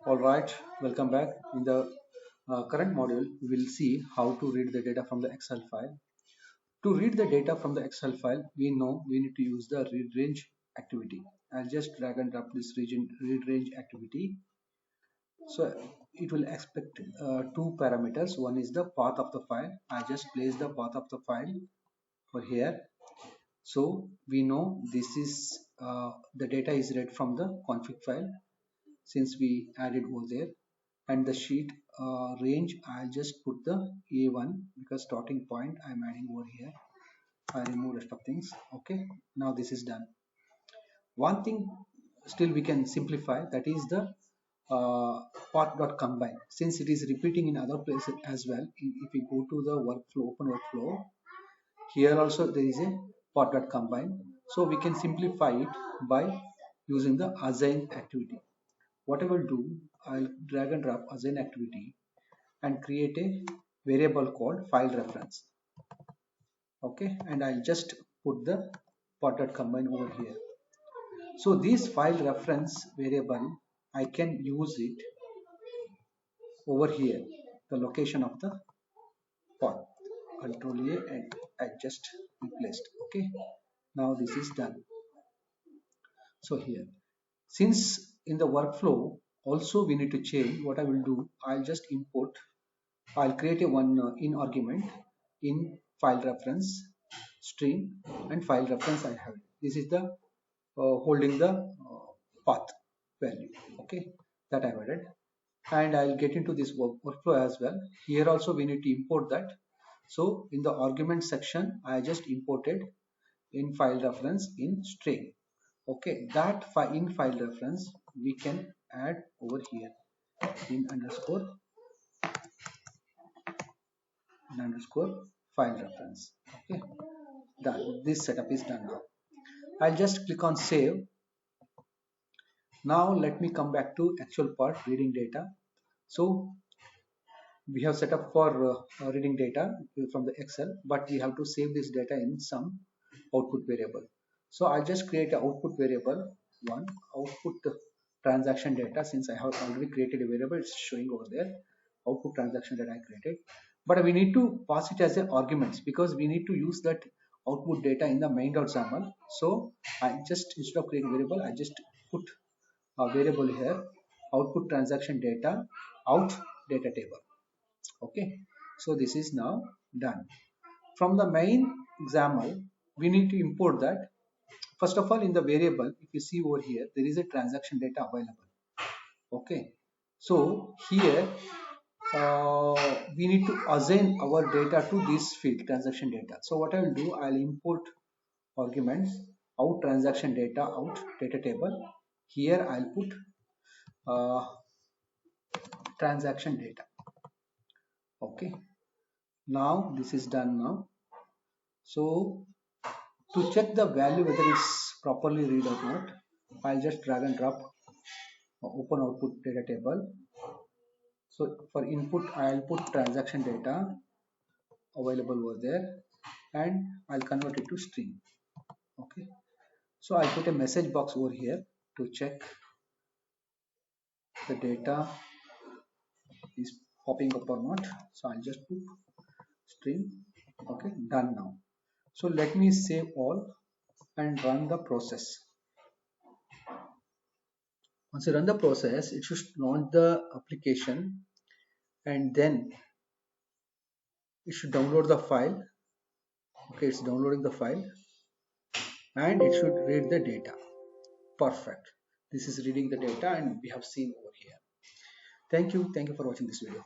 All right, welcome back. In the current module, we will see how to read the data from the Excel file. To read the data from the Excel file, we know we need to use the read range activity. I'll just drag and drop this read range activity. So it will expect two parameters. One is the path of the file. I just place the path of the file for here. So we know this is the data is read from the config file since we added over there, and the sheet range I'll just put the A1 because starting point I'm adding over here. I remove rest of things. Okay, now this is done. One thing still we can simplify, that is the path.combine, since it is repeating in other places as well. If we go to the workflow, open workflow, here also there is a path.combine, so we can simplify it by using the assign activity. What I will do, I'll drag and drop assign activity and create a variable called file reference. Okay, and I'll just put the path.combine over here. So this file reference variable, I can use it over here, the location of the path. Control A and I just replaced. Okay, now this is done. So here, since in the workflow also we need to change, what I will do, I'll just import, I'll create a one in argument in file reference string, and file reference I have. This is the holding the path value. Okay, that I've added, and I'll get into this workflow as well. Here also we need to import that. So in the argument section, I just imported in file reference in string. Okay, that in file reference we can add over here in underscore file reference. Okay, done. This setup is done now. I'll just click on save. Now let me come back to actual part, reading data. So we have set up for reading data from the Excel, but we have to save this data in some output variable. So I'll just create an output variable, one output transaction data. Since I have already created a variable, it's showing over there output transaction that I created, but we need to pass it as a arguments because we need to use that output data in the main.xaml. So I just, instead of creating variable, I just put a variable here, output transaction data out data table. Okay, so this is now done. From the main XAML, we need to import that. First of all, in the variable, if you see over here, there is a transaction data available. Okay, so here we need to assign our data to this field, transaction data. So what I will do, I'll import arguments out transaction data out data table. Here I'll put transaction data. Okay, now this is done now. So to check the value whether it's properly read or not, I'll just drag and drop open output data table. So for input, I'll put transaction data available over there, and I'll convert it to string. Okay, so I'll put a message box over here to check the data is popping up or not. So I'll just put string. Okay, done now. So let me save all and run the process. Once you run the process, it should launch the application, and then it should download the file. Okay, it's downloading the file, and it should read the data. Perfect. This is reading the data, and we have seen over here. Thank you for watching this video.